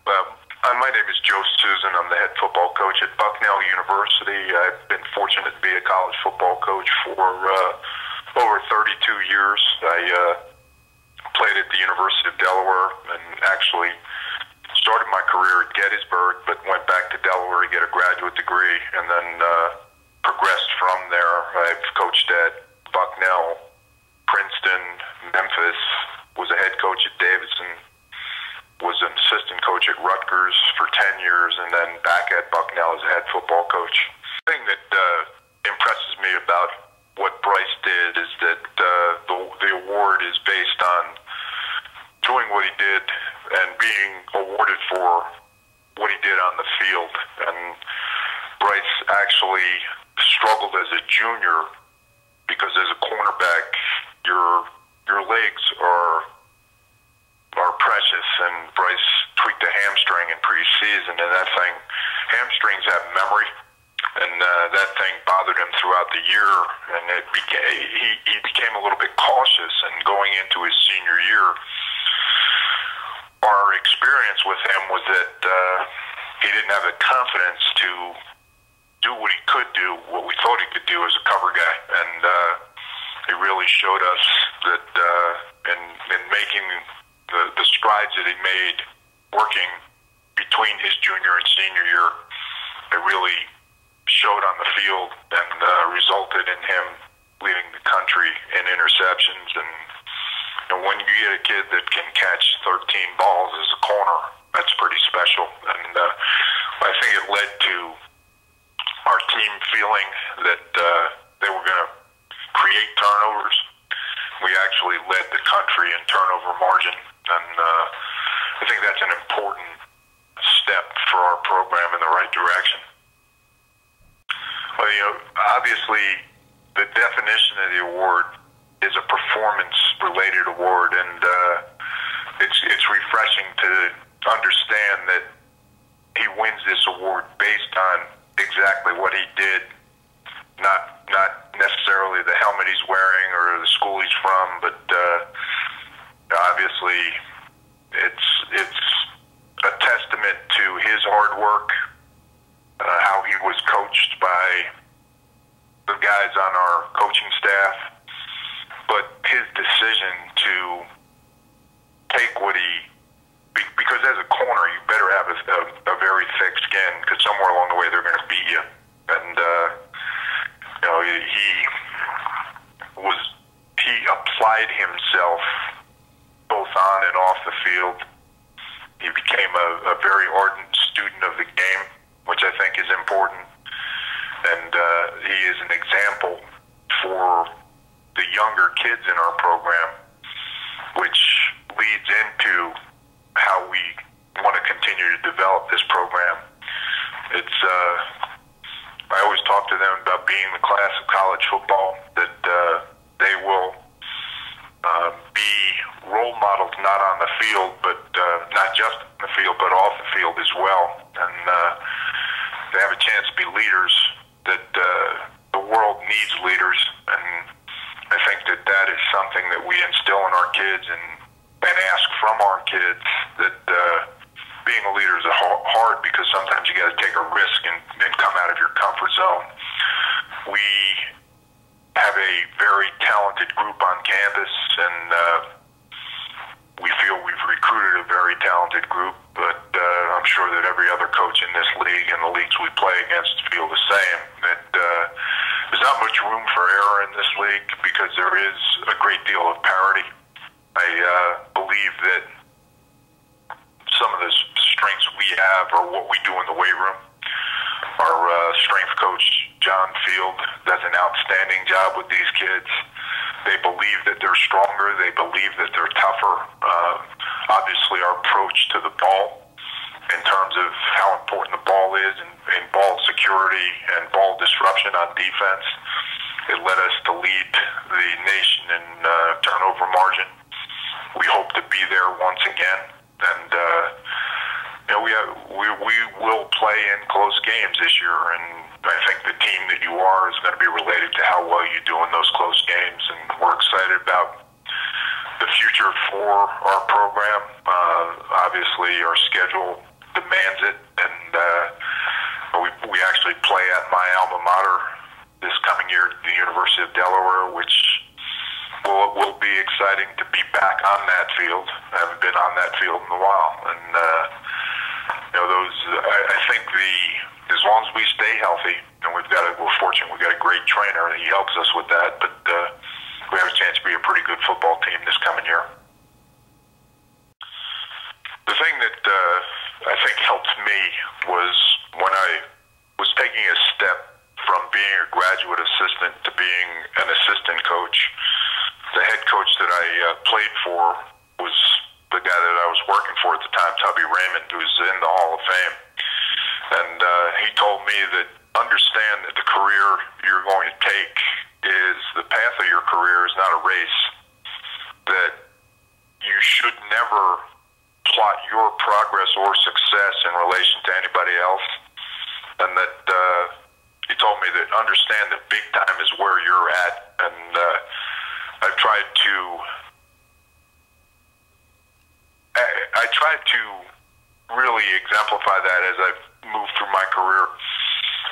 My name is Joe Susan. I'm the head football coach at Bucknell University. I've been fortunate to be a college football coach for over 32 years. I played at the University of Delaware and actually started my career at Gettysburg, but went back to Delaware to get a graduate degree and then progressed from there. I've coached at Bucknell, Princeton, Memphis, was a head coach at Davidson, was an assistant coach at Rutgers for 10 years, and then back at Bucknell as a head football coach. The thing that impresses me about what Bryce did is that the award is based on doing what he did and being awarded for what he did on the field. And Bryce actually struggled as a junior because as a cornerback, your legs are precious, and Bryce tweaked a hamstring in preseason, and that thing, hamstrings have memory, and that thing bothered him throughout the year, and he became a little bit cautious. And going into his senior year, our experience with him was that he didn't have the confidence to do what he could do, what we thought he could do as a cover guy, and he really showed us that in making the strides that he made working between his junior and senior year, it really showed on the field and resulted in him leading the country in interceptions. And when you get a kid that can catch 13 balls as a corner, that's pretty special. And I think it led to our team feeling that they were going to create turnovers. We actually led the country in turnover margin, and I think that's an important step for our program in the right direction. Well, obviously, the definition of the award is a performance-related award, and it's refreshing to understand that he wins this award based on exactly what he did, not necessarily the helmet he's wearing or the school he's from, but obviously it's a testament to his hard work, how he was coached by the guys on our coaching staff, but his decision to take what because as a corner, you better have a very thick skin, because somewhere along the way they're going to beat you. And he applied himself both on and off the field. He became a very ardent student of the game, which I think is important. And he is an example for the younger kids in our program, which leads into how we want to continue to develop this program. I always talk to them about being the class of college football, that they will be role models not on the field, but not just on the field, but off the field as well. And they have a chance to be leaders, that the world needs leaders, and I think that is something that we instill in our kids and ask from our kids, that being a leader is hard, because sometimes you got to take a risk and come out of your comfort zone. We have a very talented group on campus, and we feel we've recruited a very talented group, but I'm sure that every other coach in this league and the leagues we play against feel the same, that there's not much room for error in this league, because there is a great deal of parity. I believe that some of the strengths we have are what we do in the weight room. Our strength coach, John Field, does an outstanding job with these kids. They believe that they're stronger. They believe that they're tougher. Obviously, our approach to the ball, in terms of how important the ball is in ball security and ball disruption on defense, it led us to lead the nation in turnover margin. We hope to be there once again, and we will play in close games this year, and I think the team that you are is going to be related to how well you do in those close games, and we're excited about the future for our program. Obviously, our schedule demands it, and we actually play at my alma mater this coming year, the University of Delaware, which will be exciting to be back on that field. I haven't been on that field in a while, and I think as long as we stay healthy, and we're fortunate, we've got a great trainer, he helps us with that, but we have a chance to be a pretty good football team this coming year. The thing that I think helped me was when I was taking a step from being a graduate assistant to being an assistant coach. The head coach that I played for was the guy that I was working for at the time, Tubby Raymond, who's in the Hall of Fame. And he told me that understand that the career you're going to take is the path of your career is not a race, that you should never plot your progress or success in relation to anybody else, and that he told me that understand that big time is where you're at, and I've tried to really exemplify that as I've moved through my career,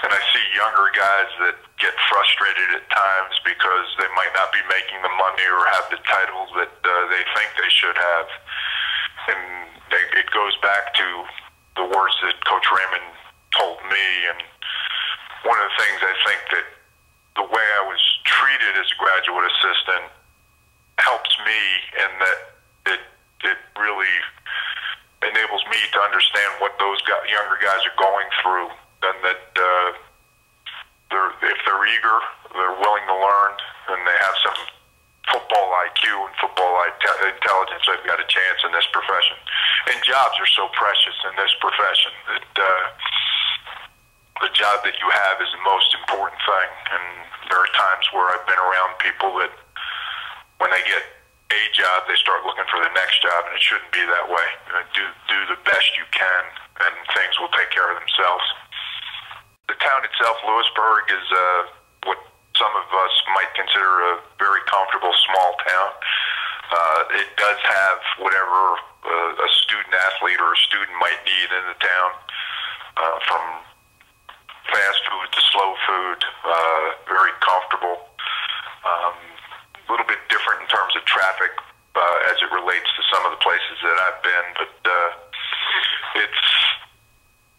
and I see younger guys that get frustrated at times because they might not be making the money or have the titles that they think they should have. And it goes back to the words that Coach Raymond told me. And one of the things I think that the way I was treated as a graduate assistant helps me, and that it really enables me to understand what those younger guys are going through, and that if they're eager, they're willing to learn, and they have some football IQ and football intelligence, they've got a chance in this profession. And jobs are so precious in this profession that the job that you have is the most important thing. And there are times where I've been around people that when they get a job, they start looking for the next job, and it shouldn't be that way. Do the best you can, and things will take care of themselves. The town itself, Lewisburg, is what some of us might consider a very comfortable small town. It does have whatever a student athlete or a student might need in the town, from fast food to slow food, very comfortable. A little bit different in terms of traffic as it relates to some of the places that I've been, but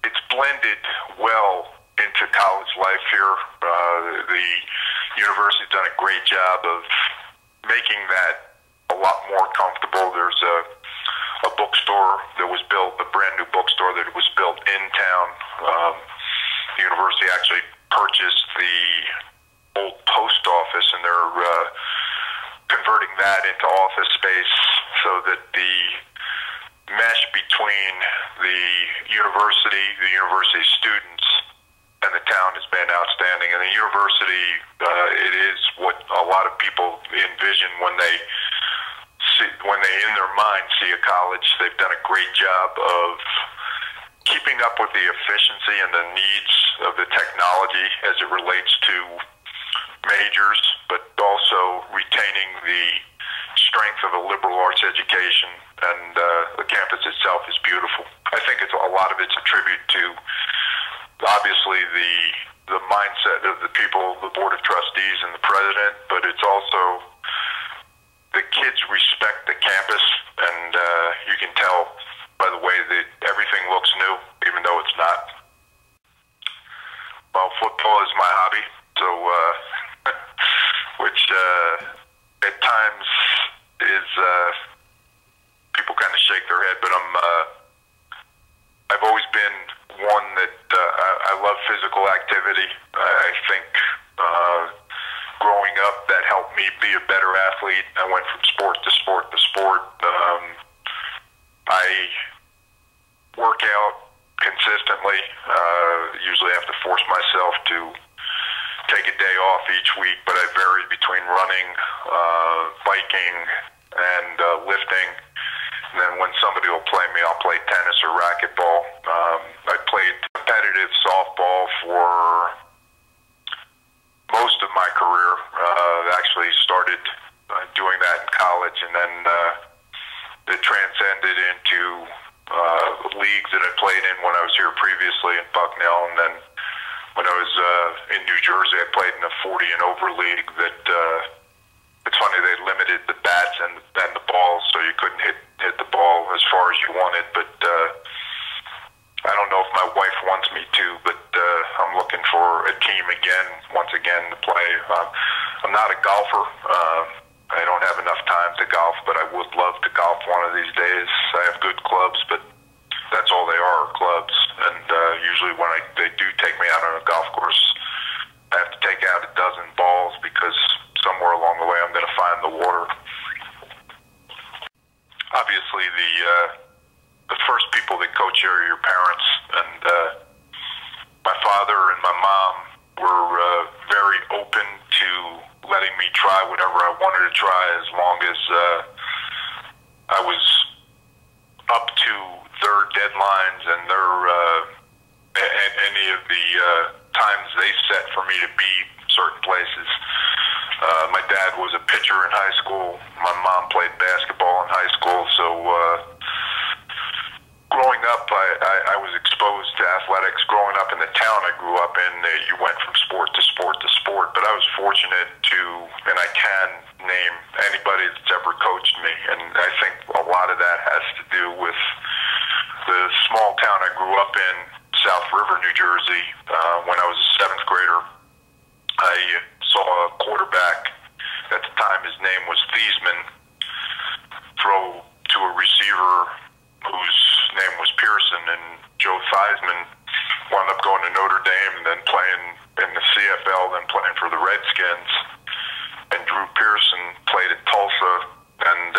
it's blended well into college life here. The university's done a great job of making that a lot more comfortable. There's a bookstore that was built, a brand new bookstore that was built in town. The university actually purchased the old post office, and they're converting that into office space so that the mesh between the university students, and the town has been outstanding. And the university, it is what a lot of people envision when they in their mind see a college. They've done a great job of keeping up with the efficiency and the needs of the technology as it relates to majors, but also retaining the strength of a liberal arts education, and the campus itself is beautiful. I think a lot of it's a tribute to obviously the mindset of the people, the board of trustees and the president, but it's also the kids respect the campus, and you can tell by the way that everything looks new, even though it's not. Well, football is my hobby, so which at times is people kind of shake their head, but I've always been one that I love physical activity. I think growing up that helped me be a better athlete. I went from sport to sport to sport. I work out consistently. Usually have to force myself to take a day off each week, but I vary between running, biking, and lifting. And then when somebody will play me, I'll play tennis or racquetball. I played competitive softball for most of my career. Actually started doing that in college, and then it transcended into leagues that I played in when I was here previously in Bucknell, and then when I was in New Jersey, I played in a 40 and over league that it's funny, they limited the bats and the balls, so you couldn't hit the ball as far as you wanted, but I don't know if my wife wants me to, but I'm looking for a team once again to play. I'm not a golfer. I don't have enough time to golf, but I would love to golf one of these days. I have good clubs, but that's all they are clubs. And usually when they do take me out on a golf course, I have to take out a dozen balls because somewhere along the way I'm going to find the water. Obviously, the first people that coach you are your parents, and my father and my mom were very open to letting me try whatever I wanted to try as long as I was up to their deadlines and any of the times they set for me to be certain places. My dad was a pitcher in high school. My mom played basketball in high school, so growing up, I was exposed to athletics. Growing up in the town I grew up in, you went from sport to sport to sport, but I was fortunate to, and I can name anybody that's ever coached me, and I think a lot of that has to do with the small town I grew up in, South River, New Jersey. When I was a seventh grader, I saw a quarterback, at the time his name was Thiesman, throw to a receiver whose name was Pearson, and Joe Theismann wound up going to Notre Dame and then playing in the CFL, then playing for the Redskins. And Drew Pearson played at Tulsa and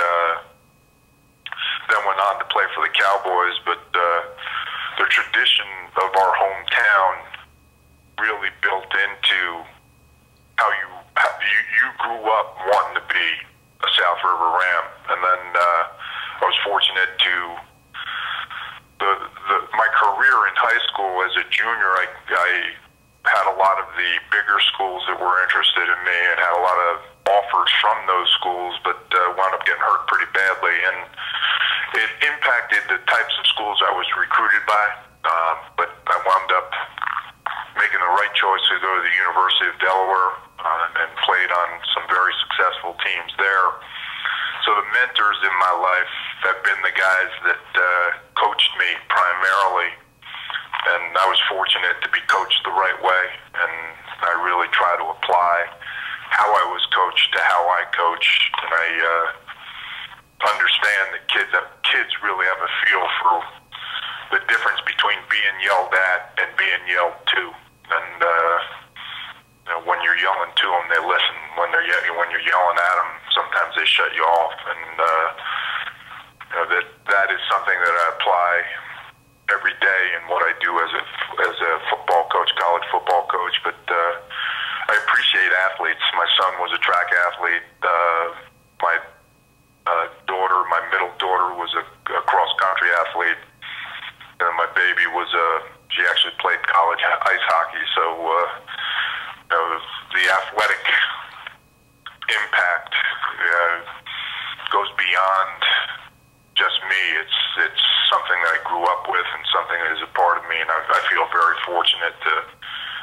then went on to play for the Cowboys. But the tradition of our hometown really built into how you grew up wanting to be a South River Ram. And then I was fortunate to my career in high school as a junior, I had a lot of the bigger schools that were interested in me and had a lot of offers from those schools, but wound up getting hurt pretty badly, and it impacted the types of schools I was recruited by, but I wound up making the right choice to go to the University of Delaware and played on some very successful teams there. So the mentors in my life have been the guys that coached me primarily, and I was fortunate to be coached the right way, and I really try to apply how I was coached to how I coach, and I understand that kids really have a feel for the difference between being yelled at and being yelled to, and when you're yelling to them, they listen. When you're yelling at them, sometimes they shut you off, and that is something that I apply every day in what I do as a football coach, college football coach. But I appreciate athletes. My son was a track athlete. My middle daughter was a cross country athlete, and my baby she actually played college ice hockey. So the athletic impact goes beyond just me. It's something that I grew up with and something that is a part of me, and I feel very fortunate to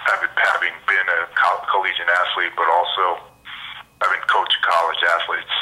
having been a collegiate athlete, but also having coached college athletes.